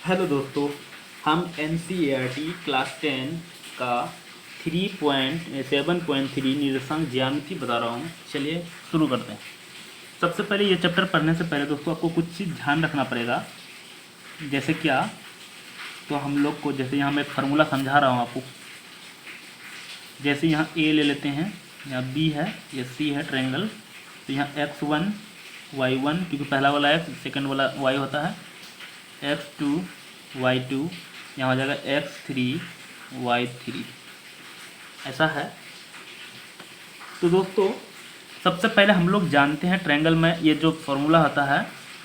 Hello दोस्तों। हम N class 10 का 3.7.3 निर्देशांक ज्यामिति बता रहा हूँ। चलिए शुरू करते हैं। सबसे पहले ये चैप्टर पढ़ने से पहले दोस्तों आपको कुछ चीज़ ध्यान रखना पड़ेगा। जैसे क्या, तो हम लोग को जैसे यहाँ मैं एक फार्मूला समझा रहा हूँ आपको। जैसे यहाँ ए ले लेते हैं, यहाँ बी है, ये सी है ट्रायंगल। तो यहाँ x1 y1, क्योंकि पहला वाला x सेकंड वाला y होता है, x2 y2, यहाँ हो जाएगा x3 y3, ऐसा है। तो दोस्तों सबसे पहले हम लोग जानते हैं ट्रायंगल में ये जो फॉर्मूला होता है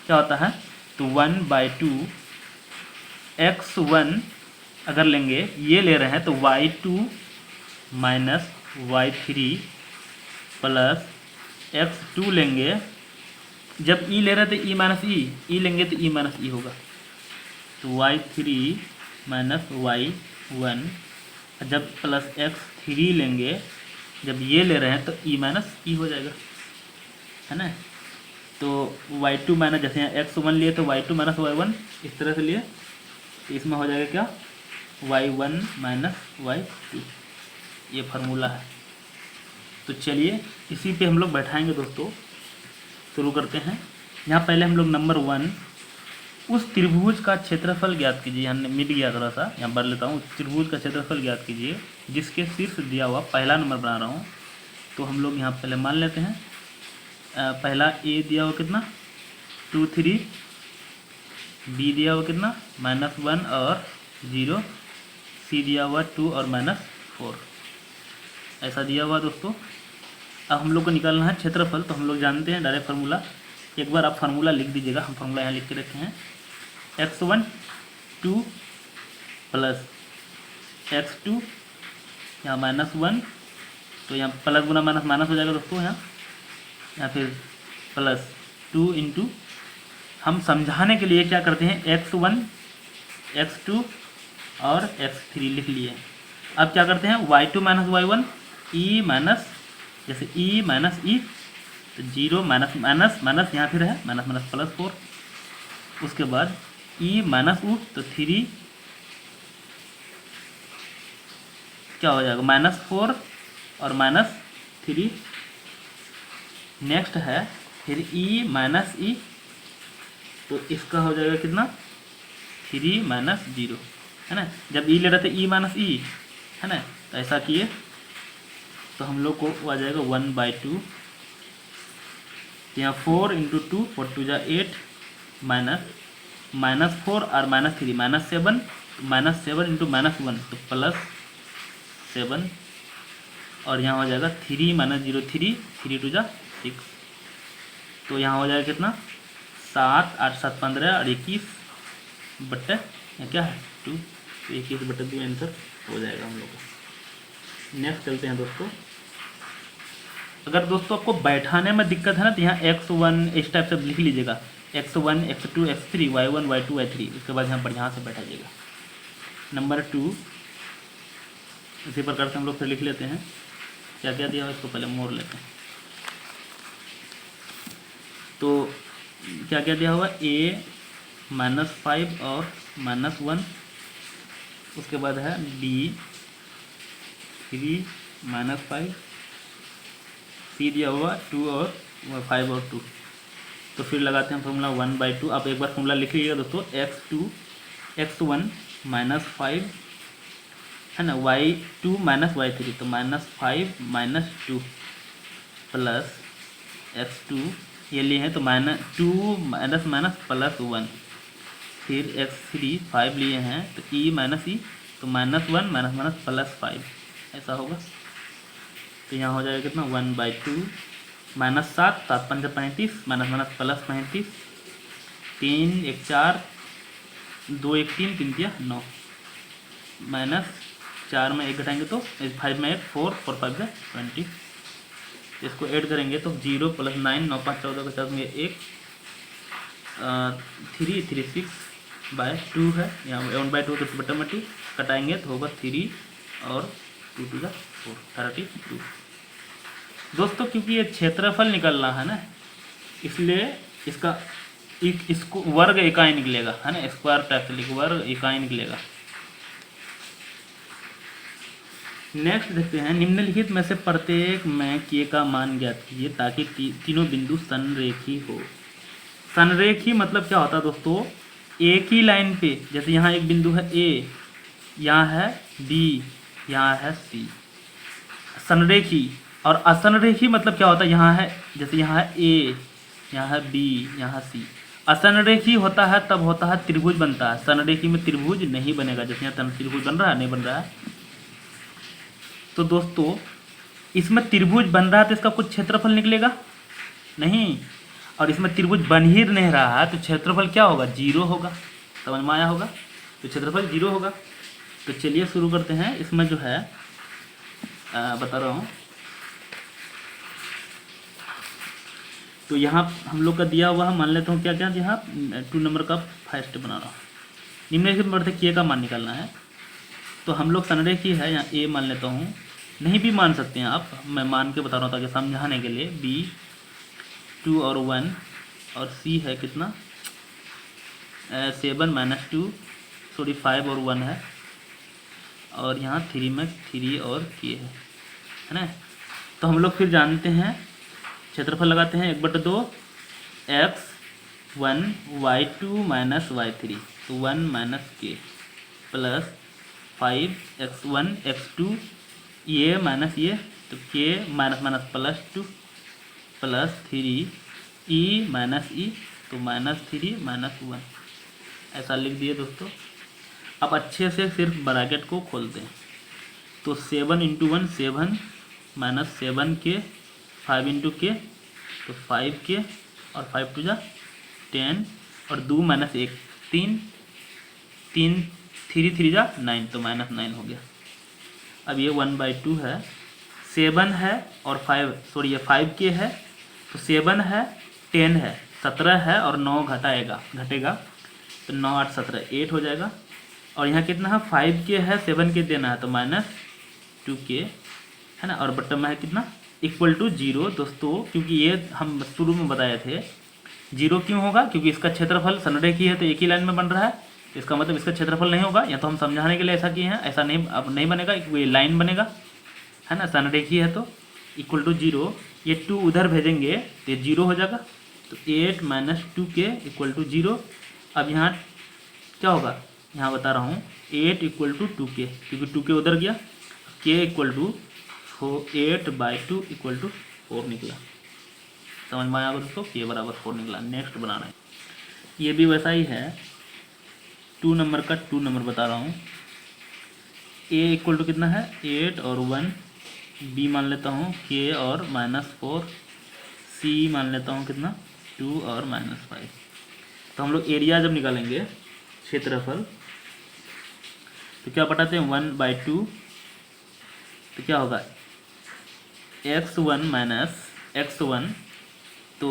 क्या होता है। तो 1/2 x1 अगर लेंगे, ये ले रहे हैं तो y2 minus y3 plus x2 लेंगे। जब ई ले रहे थे ई माइनस ई लेंगे तो ई माइनस ई होगा, तो y3 माइनस y1। जब प्लस x3 लेंगे, जब ये ले रहे हैं तो ई माइनस ई हो जाएगा, है ना। तो y2 माइनस, जैसे यहाँ x1 लिए तो y2 माइनस y1 इस तरह से लिए, तो इसमें हो जाएगा क्या, y1 माइनस y2। ये फार्मूला है। तो चलिए इसी पे हम लोग बैठाएंगे दोस्तों। शुरू करते हैं। यहाँ पहले हम लोग नंबर 1, उस त्रिभुज का क्षेत्रफल ज्ञात कीजिए। यहाँ मिट गया थोड़ा सा, यहाँ बढ़ लेता हूँ। उस त्रिभुज का क्षेत्रफल ज्ञात कीजिए जिसके शीर्ष दिया हुआ पहला नंबर बना रहा हूँ। तो हम लोग यहाँ पहले मान लेते हैं, पहला ए दिया हुआ कितना 2 3, बी दिया हुआ कितना -1 और 0, सी दिया हुआ 2 और -4, ऐसा दिया हुआ दोस्तों। अब हम लोग को निकालना है क्षेत्रफल। तो हम लोग जानते हैं डायरेक्ट फार्मूला। एक बार आप फार्मूला लिख दीजिएगा, हम फार्मूला यहाँ लिख के रखे हैं। x1 2 प्लस x2 यहाँ -1, तो यहाँ प्लस गुना माइनस माइनस हो जाएगा दोस्तों। यहाँ फिर प्लस 2 इंटू, हम समझाने के लिए क्या करते हैं, x1 x2 और x3 लिख लिए। अब क्या करते हैं, y2 minus y1 E minus, जैसे ई माइनस ई, तो 0 माइनस माइनस माइनस, यहाँ फिर है माइनस माइनस प्लस 4। उसके बाद ई माइनस u, तो 3 क्या हो जाएगा -4 और -3। नेक्स्ट है फिर ई माइनस ई, तो इसका हो जाएगा कितना 3 माइनस 0, है ना। जब ई ले रहे थे ई माइनस ई, है ना, तो ऐसा किए तो हम लोग को आ जाएगा 1/2। यहाँ 4 इंटू 2, 4 2 जा 8, -4 और -3 -7, -7 इंटू -1 तो +7, और यहाँ हो जाएगा 3 -0 3, 3 2 जा 6, तो यहाँ हो जाएगा कितना 7 8 7 15 और 21 बट्टे यहाँ क्या है 2, तो 21/2 आंसर हो जाएगा हम लोग को। नेक्स्ट चलते हैं दोस्तों। अगर दोस्तों आपको बैठाने में दिक्कत है ना, तो यहाँ x1 इस टाइप से लिख लीजिएगा, x1 x2 x3 y1 y2 y3, उसके बाद यहाँ बढ़िया से बैठाइएगा। नंबर 2 इसी प्रकार से हम लोग फिर लिख लेते हैं। क्या क्या दिया हुआ इसको पहले मोड़ लेते हैं। तो क्या क्या दिया हुआ, a -5 और -1, उसके बाद है b 3 -5, सी दिया हुआ 2 और 5 और 2। तो फिर लगाते हैं फॉर्मूला 1/2। आप एक बार फॉर्मूला लिख लीजिएगा दोस्तों, x1 -5, है ना, y2 माइनस y3, तो -5 -2 प्लस x2 ये लिए हैं तो -2 माइनस माइनस +1, फिर x3 5 लिए हैं तो e माइनस ई, तो -1 माइनस माइनस +5, ऐसा होगा। तो यहाँ हो जाएगा कितना 1/2, -7 7 5 35, माइनस माइनस +35, 3 1 4, 2 1 3 3 दिया 9, -4 में 1 घटाएंगे तो 5 में 1 4 4 5 20, इसको ऐड करेंगे तो 0 + 9 9 5 14 50 में 1 3 3 6/2 है। यहाँ 1/2 तो बटन में 2 कटाएंगे तो होगा 3 और 2 2 4 32। दोस्तों क्योंकि ये क्षेत्रफल निकलना है ना, इसलिए इसका इसको वर्ग इकाई निकलेगा, है ना, स्क्वायर टाइप से लिख वर्ग इकाई निकलेगा। नेक्स्ट देखते हैं, निम्नलिखित में से प्रत्येक में के का मान ज्ञात कीजिए ताकि तीनों बिंदु संरेखी हो। संरेखी मतलब क्या होता है दोस्तों, एक ही लाइन पे, जैसे यहाँ एक बिंदु है ए, यहाँ है बी, यहाँ है सी, संरेखी। और असंरेखी मतलब क्या होता है, यहाँ है, जैसे यहाँ है ए, यहाँ है बी, यहाँ है सी। असंरेखी होता है तब होता है त्रिभुज बनता है, संरेखी में त्रिभुज नहीं बनेगा। जैसे यहाँ त्रिभुज बन रहा है, नहीं बन रहा है। तो दोस्तों इसमें त्रिभुज बन रहा है तो इसका कुछ क्षेत्रफल निकलेगा नहीं, और इसमें त्रिभुज बन ही नहीं रहा है तो क्षेत्रफल क्या होगा, जीरो होगा। समझ में आया होगा, तो क्षेत्रफल जीरो होगा। तो चलिए शुरू करते हैं। इसमें जो है बता रहा हूँ, तो यहाँ हम लोग का दिया हुआ है, मान लेता हूँ क्या क्या, यहाँ 2 नंबर का फर्स्ट बना रहा हूँ। निम्नलिखित में के का मान निकालना है। तो हम लोग संरेखी है, यहाँ ए मान लेता हूँ, नहीं भी मान सकते हैं आप, मैं मान के बता रहा हूँ ताकि समझाने के लिए। बी 2 और 1, और सी है कितना 7 - 2, सॉरी 5 और 1 है, और यहाँ 3 में 3 और के है ना। तो हम लोग फिर जानते हैं, क्षेत्रफल लगाते हैं 1/2 x1 y2 - y3, तो 1 - k प्लस 5x1 x2 ये माइनस ये, तो k minus minus plus 2 plus 3 e minus e, तो -3 - 1, ऐसा लिख दिए दोस्तों। अब अच्छे से सिर्फ ब्रैकेट को खोलते हैं। तो 7 × 1 7 - 7 के, 5 × k तो 5 के, और 5 × 2 = 10, और 2 - 1 3, 3 3 3 = 9, तो -9 हो गया। अब ये 1/2 है, 7 है और 5, सॉरी ये 5 के है, तो 7 है 10 है 17 है, और 9 घटेगा, तो 9 8 17 8 हो जाएगा। और यहाँ कितना है, 5 के है, 7 के देना है, तो -2k है ना। और बटन में है कितना, =0 दोस्तों, क्योंकि ये हम शुरू में बताए थे। 0 क्यों होगा, क्योंकि इसका क्षेत्रफल संरेखी है तो एक ही लाइन में बन रहा है, इसका मतलब इसका क्षेत्रफल नहीं होगा। या तो हम समझाने के लिए ऐसा किए हैं, ऐसा नहीं, अब नहीं बनेगा, ये लाइन बनेगा, है ना, संरेखी है तो =0। ये 2 उधर भेजेंगे तो ये 0 हो जाएगा, तो 8 - 2k = 0। अब यहाँ क्या होगा, यहाँ बता रहा हूँ, 8 = 2k, क्योंकि 2k उधर गया, k = 8/2 = 4 निकला। समझ में आया दोस्तों, k = 4 निकला। नेक्स्ट बना रहे हैं, ये भी वैसा ही है, 2 नंबर का 2 नंबर बता रहा हूँ। a = कितना है, 8 और 1, b मान लेता हूँ k और -4, c मान लेता हूँ कितना 2 और -5। तो हम लोग एरिया जब निकालेंगे, क्षेत्रफल, तो क्या पटाते हैं, 1/2, तो क्या होगा, x1 - x1, तो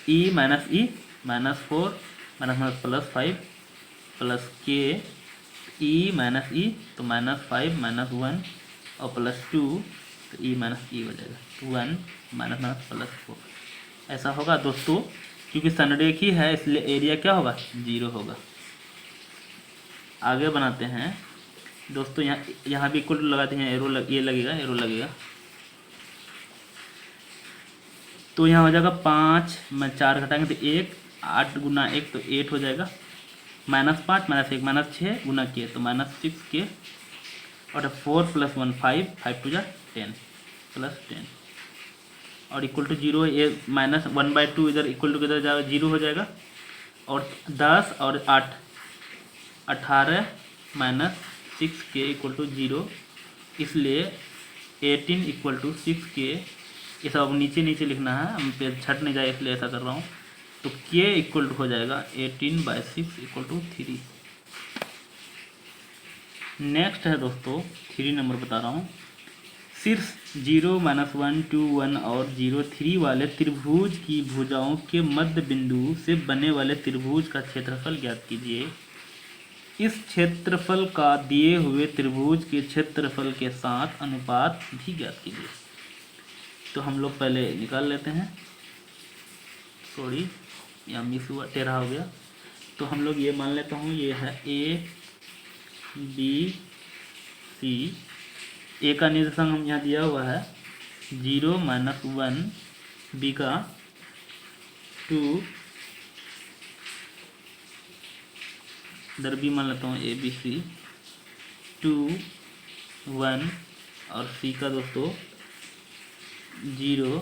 e - e -4 - 5 plus k e - e, तो -5 - 1 और +2, तो e - e हो जाएगा, 1 -4, ऐसा होगा दोस्तों। क्योंकि संरेखी है इसलिए एरिया क्या होगा, 0 होगा। आगे बनाते हैं दोस्तों, यहाँ भी इक्वल लगाते हैं, एरो ये लगेगा, एरो लगेगा, तो यहाँ हो जाएगा 5 में 4 घटाएंगे तो 1, 8 × 1 तो 8 हो जाएगा, -5 - 1 -6 गुना के, तो -6k, और 4 + 1 5, 5 × 2 = 10 प्लस 10, और =0। ये -1/2 इधर किधर जाएगा, 0 हो जाएगा। और 10 और 8 18 - 6k = 0, इसलिए 18 = 6k। ये सब अब नीचे नीचे लिखना है, हम पे छट नहीं जाए इसलिए ऐसा कर रहा हूँ। तो k हो जाएगा 18/6 = 3। नेक्स्ट है दोस्तों 3 नंबर बता रहा हूँ। शीर्ष 0 - 1 2 1 और 0 3 वाले त्रिभुज की भुजाओं के मध्य बिंदु से बने वाले त्रिभुज का क्षेत्रफल ज्ञात कीजिए। इस क्षेत्रफल का दिए हुए त्रिभुज के क्षेत्रफल के साथ अनुपात भी ज्ञात कीजिए। तो हम लोग पहले निकाल लेते हैं, सॉरी यहाँ मिस हुआ, टेढ़ा हो गया। तो हम लोग ये मान लेता हूँ ये है ए बी सी। ए का निर्देशांक हम यहाँ दिया हुआ है 0 - 1, बी का 2, इधर बी मान लेता हूँ ए बी सी 2 1, और सी का दोस्तों 0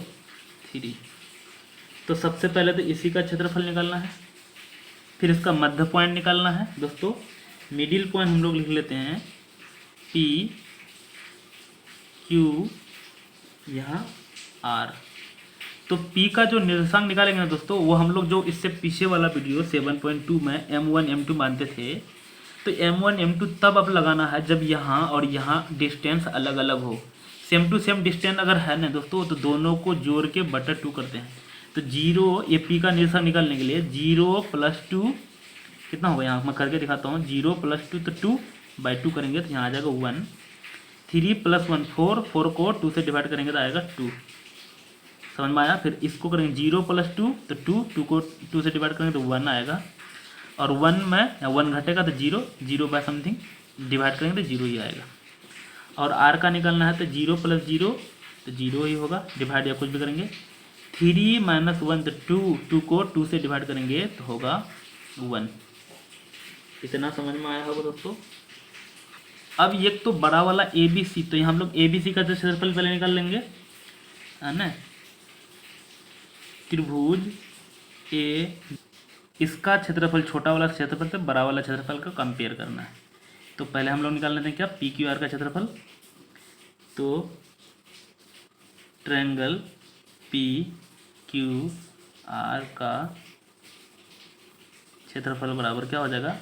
3। तो सबसे पहले तो इसी का क्षेत्रफल निकालना है, फिर इसका मध्य पॉइंट निकालना है दोस्तों। मिडिल पॉइंट हम लोग लिख लेते हैं पी क्यू यहाँ आर। तो P का जो निर्देशांक निकालेंगे ना दोस्तों, वो हम लोग जो इससे पीछे वाला वीडियो 7.2 में M1 M2 मानते थे, तो M1 M2 तब अब लगाना है जब यहाँ और यहाँ डिस्टेंस अलग अलग हो। सेम टू सेम डिस्टेंस अगर है ना दोस्तों, तो दोनों को जोड़ के बटा 2 करते हैं। तो 0, ये P का निर्देशांक निकालने के लिए 0 + 2 कितना होगा, यहाँ मैं करके दिखाता हूँ। 0 + 2 तो 2/2 करेंगे तो यहाँ आ जाएगा 1। 3 + 1 4, 4 को 2 से डिवाइड करेंगे तो आएगा 2। समझ में आया। फिर इसको करेंगे 0 + 2 तो 2, 2 को 2 से डिवाइड करेंगे तो 1 आएगा। और 1 में 1 घटेगा तो 0, 0 बाय समथिंग डिवाइड करेंगे तो 0 ही आएगा। और r का निकालना है तो 0 + 0 तो 0 ही होगा, डिवाइड या कुछ भी करेंगे। 3 - 1 तो 2, 2 को 2 से डिवाइड करेंगे तो होगा 1। इतना समझ में आया होगा दोस्तों। अब ये तो बड़ा वाला ए बी सी, तो यहाँ हम लोग ए बी सी का जो क्षेत्रफल पहले निकाल लेंगे, है ना। त्रिभुज ए, इसका क्षेत्रफल छोटा वाला क्षेत्रफल से बड़ा वाला क्षेत्रफल का कंपेयर करना है। तो पहले हम लोग निकाल लेते हैं क्या, पी क्यू आर का क्षेत्रफल। तो ट्रायंगल पी क्यू आर का क्षेत्रफल बराबर क्या हो जाएगा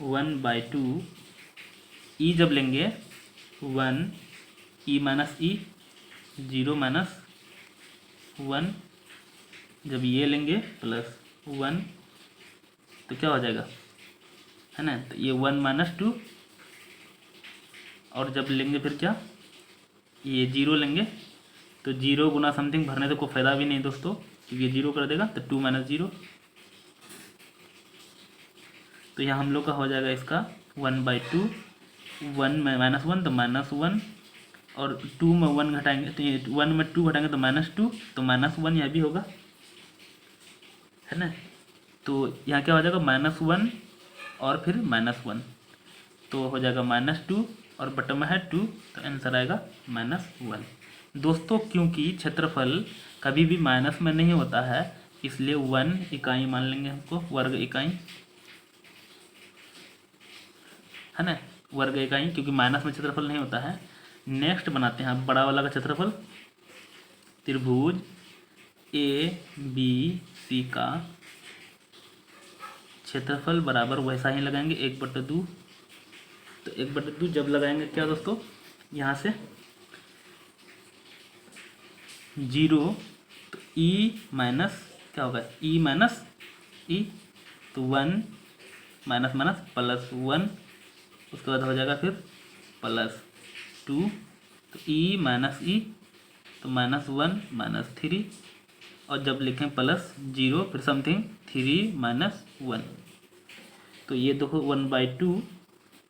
1/2 ई जब लेंगे 1 ई - ई 0 - 1, जब ये लेंगे +1 तो क्या हो जाएगा, है ना। तो ये 1 - 2, और जब लेंगे फिर क्या, ये 0 लेंगे तो 0 गुना समथिंग भरने से कोई फायदा भी नहीं दोस्तों, क्योंकि ये 0 कर देगा तो 2 - 0। तो यहाँ हम लोग का हो जाएगा इसका 1/2, 1 में -1 तो -1, और 2 में 1 घटाएंगे तो ये 1 में 2 घटाएंगे तो -2, तो -1 यह भी होगा, है ना। तो यहाँ क्या हो जाएगा -1 और फिर -1, तो हो जाएगा -2 और बटन में है 2, तो आंसर आएगा -1। दोस्तों क्योंकि क्षेत्रफल कभी भी माइनस में नहीं होता है, इसलिए 1 इकाई मान लेंगे हमको, वर्ग इकाई, है ना, वर्ग इकाई, क्योंकि माइनस में क्षेत्रफल नहीं होता है। नेक्स्ट बनाते हैं बड़ा वाला का क्षेत्रफल। त्रिभुज ए बी सी का क्षेत्रफल बराबर वैसा ही लगाएंगे 1/2। तो 1/2 जब लगाएंगे क्या दोस्तों, यहाँ से 0, तो ई माइनस क्या होगा, ई माइनस ई, तो 1 माइनस माइनस +1, उसके बाद हो जाएगा फिर +2, तो ई - ई तो -1 - 3, और जब लिखें +0 फिर समथिंग 3 - 1, तो ये देखो 1/2,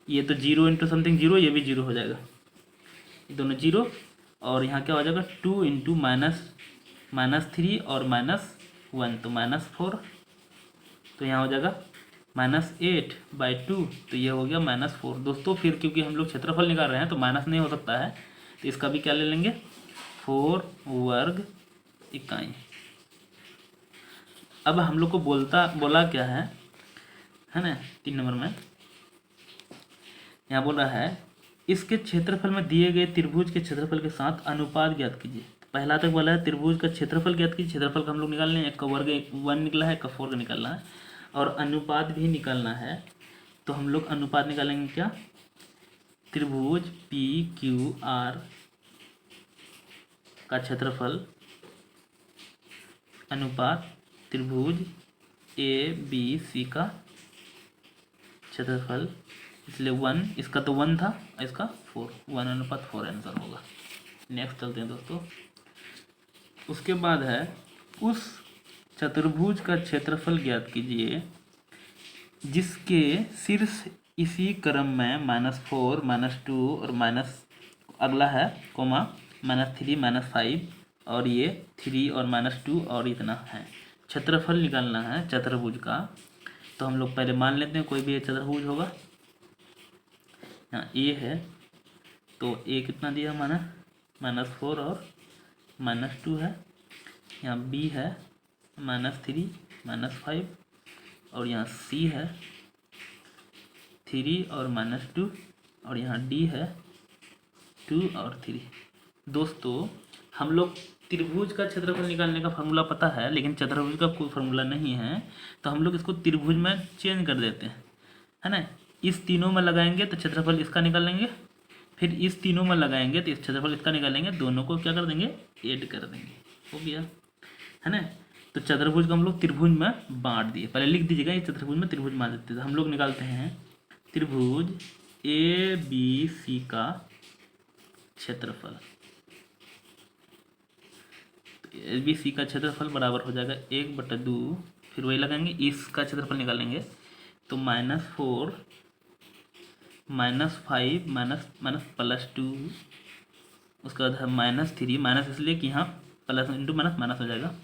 ये तो 0 × समथिंग 0, ये भी 0 हो जाएगा, ये दोनों 0, और यहाँ क्या हो जाएगा 2 × -3 और -1 तो -4, तो यहाँ हो जाएगा -8/2, तो ये हो गया -4 दोस्तों। फिर क्योंकि हम लोग क्षेत्रफल निकाल रहे हैं तो माइनस नहीं हो सकता है, तो इसका भी क्या ले लेंगे 4 वर्ग इकाई। अब हम लोग को बोला क्या है ना, 3 नंबर में यहाँ बोला है इसके क्षेत्रफल में दिए गए त्रिभुज के क्षेत्रफल के साथ अनुपात ज्ञात कीजिए। पहला तक बोला है त्रिभुज का क्षेत्रफल ज्ञात कीजिए, क्षेत्रफल का हम लोग निकाल लें, एक का वर्ग 1 निकला है, एक का 4 का निकालना है, और अनुपात भी निकालना है। तो हम लोग अनुपात निकालेंगे क्या, त्रिभुज पी क्यू आर का क्षेत्रफल अनुपात त्रिभुज ए बी सी का क्षेत्रफल, इसलिए 1, इसका तो 1 था, इसका 4, 1/4 आंसर होगा। नेक्स्ट चलते हैं दोस्तों। उसके बाद है उस चतुर्भुज का क्षेत्रफल ज्ञात कीजिए जिसके शीर्ष इसी क्रम में -4 -2 और माइनस अगला है कोमा -3 -5 और ये 3 और -2 और इतना है। क्षेत्रफल निकालना है चतुर्भुज का। तो हम लोग पहले मान लेते हैं कोई भी चतुर्भुज होगा। यहाँ ए है तो ए कितना दिया माना -4 और -2 है। यहाँ बी है -3 -5 और यहाँ सी है 3 और -2 और यहाँ डी है 2 और 3। दोस्तों हम लोग त्रिभुज का क्षेत्रफल निकालने का फार्मूला पता है, लेकिन चतुर्भुज का कोई फार्मूला नहीं है, तो हम लोग इसको त्रिभुज में चेंज कर देते हैं, है ना। इस तीनों में लगाएंगे तो क्षेत्रफल इसका निकालेंगे, फिर इस तीनों में लगाएंगे तो इस क्षेत्रफल इसका निकालेंगे, दोनों को क्या कर देंगे ऐड कर देंगे, हो गया, है ना। तो चतुर्भुज को हम लोग त्रिभुज में बांट दिए। पहले लिख दीजिएगा ये चतुर्भुज में त्रिभुज मान देते हैं। हम लोग निकालते हैं त्रिभुज ए बी सी का क्षेत्रफल। तो ए बी सी का क्षेत्रफल बराबर हो जाएगा 1/2, फिर वही लगाएंगे, इसका क्षेत्रफल निकालेंगे तो -4 -5 -+2, उसके बाद है -3, माइनस इसलिए कि यहाँ प्लस इंटू माइनस माइनस हो जाएगा।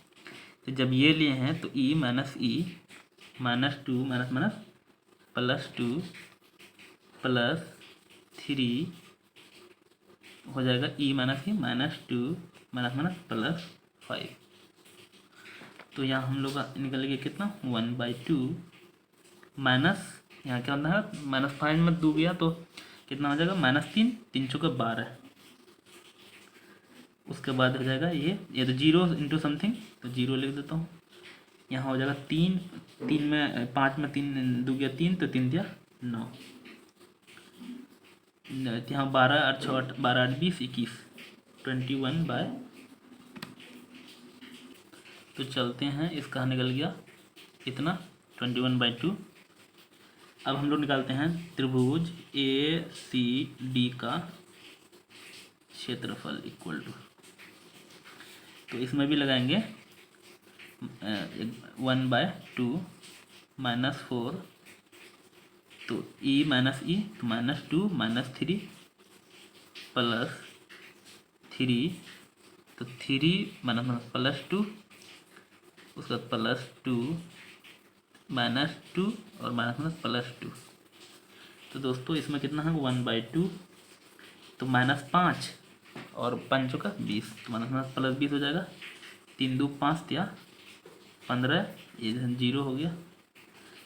तो जब ये लिए हैं तो ई -2 +2 +3 हो जाएगा ई -2 -+5। तो यहाँ हम लोग निकल गया कितना 1/2 माइनस, यहाँ क्या होता है -5 में 2 गया तो कितना हो जाएगा -3, 3 चौके 12। उसके बाद हो जाएगा ये तो 0 इंटू समथिंग, तो 0 लिख देता हूँ। यहाँ हो जाएगा 3 में 5 में 3 2 गया 3, तो 3 दिया 9। यहाँ 12 और 6 12 8 20 21 21/। तो चलते हैं, इसका निकल गया इतना 21/2। अब हम लोग निकालते हैं त्रिभुज ए सी डी का क्षेत्रफल इक्वल टू, तो इसमें भी लगाएंगे 1/2 -4, तो ई तो -2 -3 +3, तो 3 +2, उसके बाद +2 -2 और +2। तो दोस्तों इसमें कितना है 1/2, तो -5 और 5 का 20, तो -+20 हो जाएगा। 3 2 5 दिया 15, ये 0 हो गया,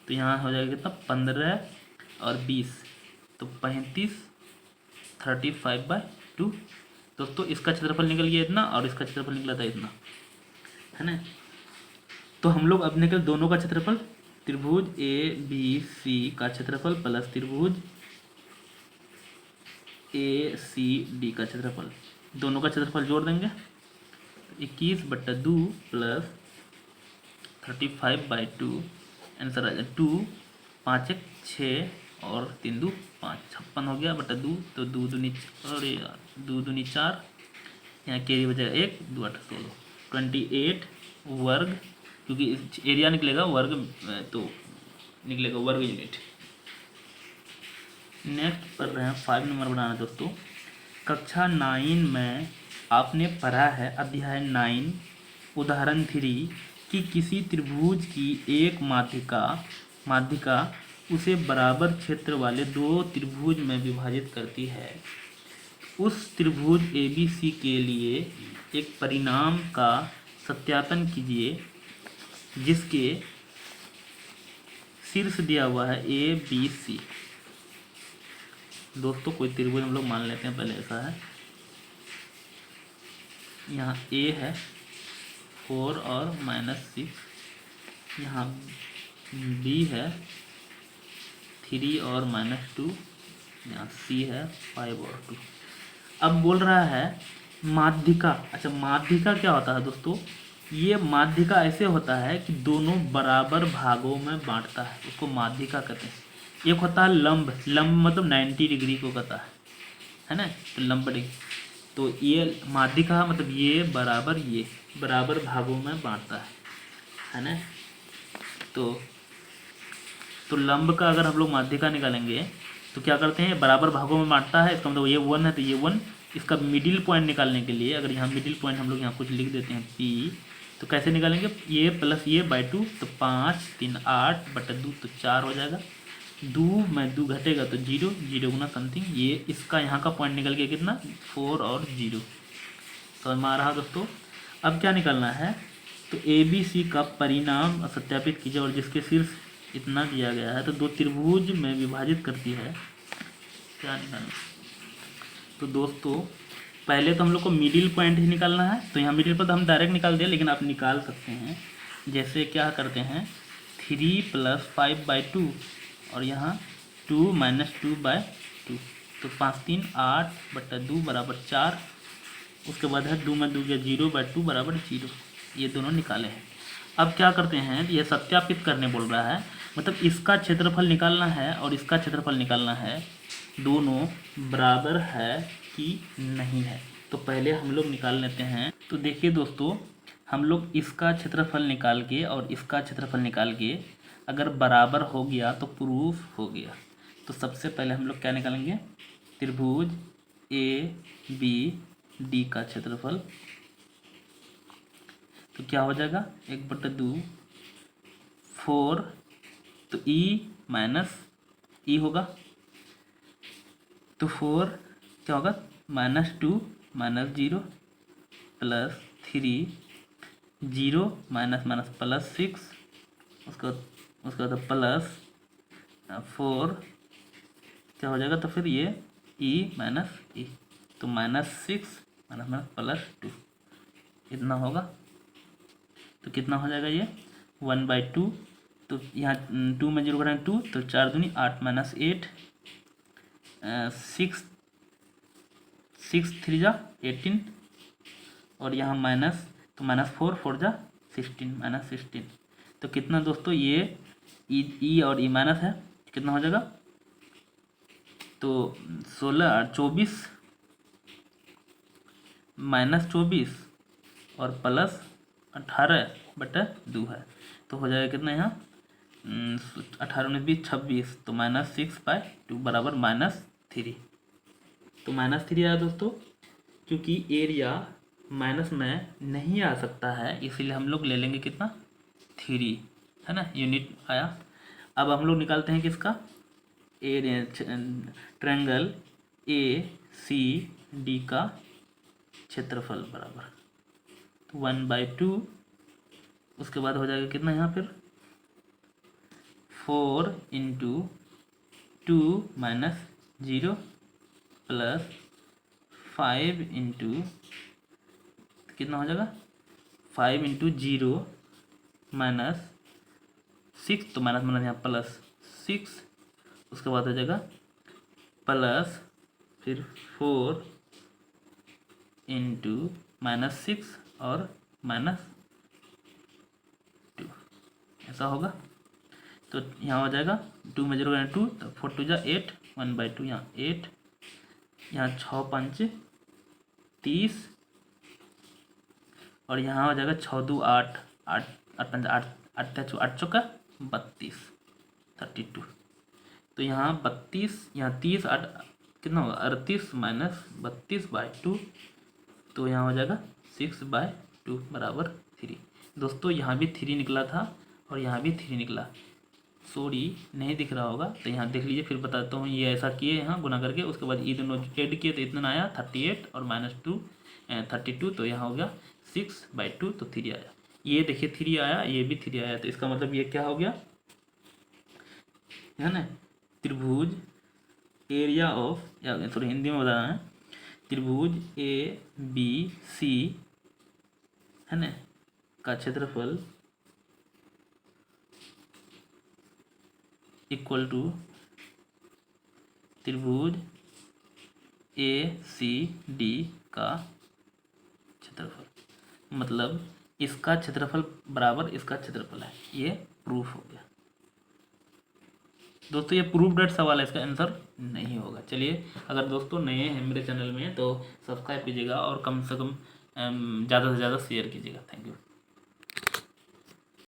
तो यहाँ हो जाएगा कितना 15 और 20, तो 35 35/2। दोस्तों इसका क्षेत्रफल निकल गया इतना और इसका क्षेत्रफल निकला था इतना, है ना। तो हम लोग अब निकल दोनों का क्षेत्रफल, त्रिभुज ए बी सी का क्षेत्रफल प्लस त्रिभुज ए सी डी का क्षेत्रफल, दोनों का क्षेत्रफल जोड़ देंगे 21/2 + 35/2, आंसर आ जाए 2 5 1 6 और 3 2 5, 56 हो गया बटा 2, तो 2 दूनी, अरे यार 2 दूनी 4, यहाँ कैरी बचेगा 1 2 8 16 28 वर्ग, क्योंकि एरिया निकलेगा वर्ग तो निकलेगा वर्ग यूनिट। नेक्स्ट पढ़ रहे हैं 5 नंबर बनाना दोस्तों। कक्षा 9 में आपने पढ़ा है अध्याय 9 उदाहरण 3 कि किसी त्रिभुज की एक माध्यिका उसे बराबर क्षेत्र वाले 2 त्रिभुज में विभाजित करती है। उस त्रिभुज ABC के लिए एक परिणाम का सत्यापन कीजिए जिसके शीर्ष दिया हुआ है ABC। दोस्तों कोई त्रिभुज हम लोग मान लेते हैं, पहले ऐसा है, यहाँ A है 4 और -6, यहाँ B है 3 और -2, यहाँ C है 5 और 2। अब बोल रहा है माध्यिका। अच्छा माध्यिका क्या होता है दोस्तों, ये माध्यिका ऐसे होता है कि दोनों बराबर भागों में बांटता है, उसको माध्यिका कहते हैं। एक होता है लंब मतलब 90 डिग्री को कहता है ना, तो लंब डिग्री, तो ये माध्यिका मतलब ये बराबर भागों में बांटता है। है ना। तो लंब का अगर हम लोग माध्य का निकालेंगे तो क्या करते हैं, बराबर भागों में बांटता है। इसका मतलब ये 1 है तो ये 1। इसका मिडिल पॉइंट निकालने के लिए अगर यहाँ मिडिल पॉइंट हम लोग यहाँ कुछ लिख देते हैं P, तो कैसे निकालेंगे, ये प्लस ये बाई 2, तो 5 3 8 बटा 2 तो 4 हो जाएगा। 2 में 2 घटेगा तो 0, 0 गुना समथिंग, ये इसका यहाँ का पॉइंट निकल गया कितना, 4 और 0। समझ में आ रहा दोस्तों। अब क्या निकालना है, तो ABC का परिणाम सत्यापित कीजिए और जिसके शीर्ष इतना दिया गया है तो दो त्रिभुज में विभाजित करती है। क्या निकालना, तो दोस्तों पहले तो हम लोग को मिडिल पॉइंट ही निकालना है। तो यहाँ मिडिल पर तो हम डायरेक्ट निकाल दिया, लेकिन आप निकाल सकते हैं। जैसे क्या करते हैं, 3 + 5/2 और यहाँ 2 - 2/2, तो 5 3 8 बटा 2 बराबर 4। उसके बाद है 2 में 2 गया 0/2 बराबर 0। ये दोनों निकाले हैं। अब क्या करते हैं, ये सत्यापित करने बोल रहा है, मतलब इसका क्षेत्रफल निकालना है और इसका क्षेत्रफल निकालना है, दोनों बराबर है कि नहीं है। तो पहले हम लोग निकाल लेते हैं। तो देखिए दोस्तों, हम लोग इसका क्षेत्रफल निकाल के और इसका क्षेत्रफल निकाल के अगर बराबर हो गया तो प्रूफ हो गया। तो सबसे पहले हम लोग क्या निकालेंगे, त्रिभुज ABD का क्षेत्रफल, तो क्या हो जाएगा 1/2 4, तो E - E होगा, तो 4 क्या होगा -2 -0 प्लस 3 0 --+6, उसका बाद प्लस 4 क्या हो जाएगा, तो फिर ये E - E, तो -6 +2 इतना होगा। तो कितना हो जाएगा ये 1/2, तो यहाँ 2 में 0 घटाएं 2, तो 4 दूनी 8 -8 6 3 जा 18, और यहाँ माइनस, तो -4 4 जा 16 -16। तो कितना दोस्तों, ये ई और ई माइनस है, कितना हो जाएगा, तो 16 और 24 -24 और प्लस 18/2 है। तो हो जाएगा कितना यहाँ 18 19 20 26, तो -6/2 बराबर -3। तो -3 आया दोस्तों, क्योंकि एरिया माइनस में नहीं आ सकता है, इसीलिए हम लोग ले लेंगे कितना 3, है ना, यूनिट आया। अब हम लोग निकालते हैं किसका, ट्रायंगल ACD का क्षेत्रफल बराबर, तो 1/2, उसके बाद हो जाएगा कितना यहाँ फिर 4 × 2 - 0 प्लस 5 × कितना हो जाएगा 5 × 0 -6, तो माइनस यहाँ प्लस 6, उसके बाद हो जाएगा प्लस फिर 4 × -6 और -2, ऐसा होगा। तो यहाँ हो जाएगा 2 में 0 2, तो 4 2 जा 8 1/2, यहाँ 8, यहाँ 6 5 30, और यहाँ हो जाएगा 6 2 8 8 8 5 8 8 8 चौका 32 32। तो यहाँ 32, यहाँ 30 8 कितना होगा 38 -32/2, तो यहाँ हो जाएगा 6/2 बराबर 3। दोस्तों यहाँ भी 3 निकला था और यहाँ भी 3 निकला, सॉरी नहीं दिख रहा होगा, तो यहाँ देख लीजिए, फिर बताता हूँ। ये ऐसा किए यहाँ गुना करके, उसके बाद ये दोनों ऐड किए तो इतना आया 38 और -2 32, तो यहाँ हो गया 6/2, तो 3 आया। ये देखिए 3 आया, ये भी 3 आया, तो इसका मतलब ये क्या हो गया, है ना, त्रिभुज एरिया ऑफ, या सॉरी हिंदी में बताना है, त्रिभुज ABC है ना का क्षेत्रफल इक्वल टू त्रिभुज ACD का क्षेत्रफल, मतलब इसका क्षेत्रफल बराबर इसका क्षेत्रफल है। ये प्रूफ हो गया दोस्तों। ये प्रूफ डेट सवाल है, इसका आंसर नहीं होगा। चलिए, अगर दोस्तों नए हैं मेरे चैनल में तो सब्सक्राइब कीजिएगा और कम से कम ज़्यादा से ज़्यादा शेयर कीजिएगा। Thank you.